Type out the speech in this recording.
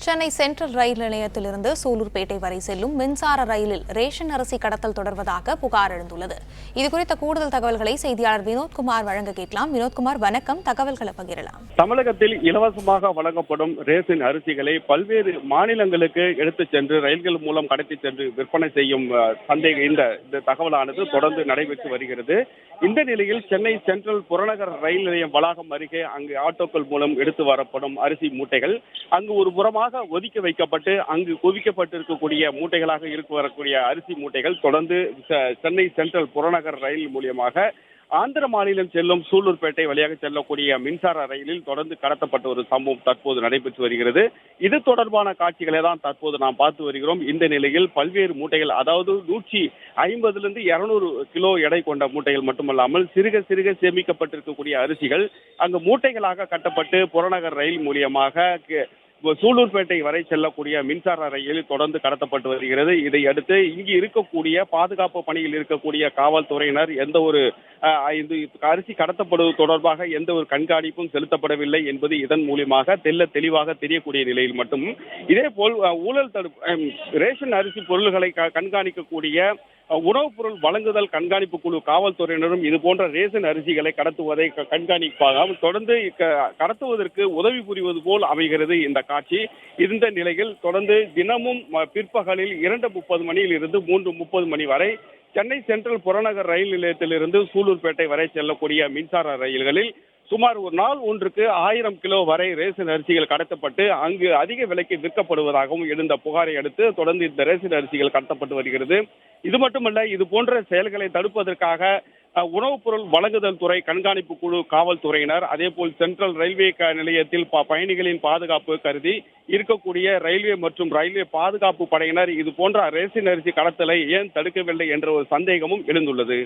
Chennai central ரயில் நிலையத்திலிருந்து சூலூர்பேட்டை வரை செல்லும் மின்சார ரயிலில் ரேஷன் அரிசி கடத்தல் தொடர்வதாக புகார் எழுந்துள்ளது. இதுகுறித்த கூடுதல் தகவல்களை செய்தியாளர் வினோத்குமார் வழங்க கேட்கலாம். வினோத்குமார், வணக்கம். தகவல்களை பகிரலாம். தமிழகத்தில் இலவசமாக வழங்கப்படும் ரேஷன் அரிசிகளை பல்வேறு மாநிலங்களுக்கு எடுத்துச் சென்று ரயில்கள் மூலம் கடத்தி சென்று விற்பனை செய்யும் இந்த தகவலானது தொடர்ந்து நடைபெற்று வருகிறது. இந்த நிலையில் சென்னை சென்ட்ரல் புறநகர் ரயில் நிலையம் வளாகம் அருகே அங்கு ஆட்டோக்கள் மூலம் எடுத்து வரப்படும் அரிசி மூட்டைகள் அங்கு ஒரு புறமாக ஒதுக்கி வைக்கப்பட்டு அங்கு குவிக்கப்பட்டிருக்கக்கூடிய மூட்டைகளாக வரக்கூடிய அரிசி மூட்டைகள் தொடர்ந்து சென்னை சென்ட்ரல் புறநகர் ரயில் மூலியமாக ஆந்திர மாநிலம் செல்லும் சூலூர்பேட்டை வழியாக செல்லக்கூடிய மின்சார ரயிலில் தொடர்ந்து கடத்தப்பட்ட ஒரு சம்பவம் தற்போது நடைபெற்று வருகிறது. இது தொடர்பான காட்சிகளை தான் தற்போது நாம் பார்த்து வருகிறோம். இந்த நிலையில் பல்வேறு மூட்டைகள், அதாவது 150 200 கிலோ எடை கொண்ட மூட்டைகள் மட்டுமல்லாமல் சிறுக சிறுக சேமிக்கப்பட்டிருக்கக்கூடிய அரிசிகள் அங்கு மூட்டைகளாக கட்டப்பட்டு புறநகர் ரயில் மூலியமாக சூலூர்பேட்டை வரை செல்லக்கூடிய மின்சார ரயிலில் தொடர்ந்து கடத்தப்பட்டு வருகிறது. இதையடுத்து இங்கு இருக்கக்கூடிய பாதுகாப்பு பணியில் இருக்கக்கூடிய காவல்துறையினர் எந்த ஒரு அரிசி கடத்தப்படுவது தொடர்பாக எந்த ஒரு கண்காணிப்பும் செலுத்தப்படவில்லை என்பது இதன் மூலியமாக தெளிவாக தெரியக்கூடிய நிலையில் மட்டும் இதே போல் ஊழல் ரேஷன் அரிசி பொருள்களை கண்காணிக்கக்கூடிய உணவுப் பொருள் வழங்குதல் கண்காணிப்பு குழு காவல்துறையினரும் இது போன்ற ரேஷன் அரிசிகளை கடத்துவதை கண்காணிப்பாக தொடர்ந்து கடத்துவதற்கு உதவி புரிவது போல் அமைகிறது இந்த காட்சி. இந்த நிலையில் தொடர்ந்து தினமும் பிற்பகலில் 2:30 மணியில் இருந்து 3:30 மணி வரை சென்னை சென்ட்ரல் புறநகர் ரயில் நிலையத்திலிருந்து சூலூர்பேட்டை வரை செல்லக்கூடிய மின்சார ரயில்களில் சுமார் ஒரு நாள் ஒன்றுக்கு 1000 கிலோ வரை ரேஷன் அரிசிகள் கடத்தப்பட்டு அங்கு அதிக விலைக்கு விற்கப்படுவதாகவும் எழுந்த புகாரை அடுத்து தொடர்ந்து இந்த ரேஷன் அரிசிகள் கடத்தப்பட்டு வருகிறது. இது மட்டுமல்ல, இது போன்ற செயல்களை தடுப்பதற்காக உணவுப் பொருள் வழங்குதல் துறை கண்காணிப்பு குழு காவல்துறையினர், அதே போல் சென்ட்ரல் ரயில்வே நிலையத்தில் பயணிகளின் பாதுகாப்பு கருதி இருக்கக்கூடிய ரயில்வே மற்றும் ரயில்வே பாதுகாப்பு படையினர் இது போன்ற ரேஷன் அரிசி கடத்தலை ஏன் தடுக்கவில்லை என்ற ஒரு சந்தேகமும் எழுந்துள்ளது.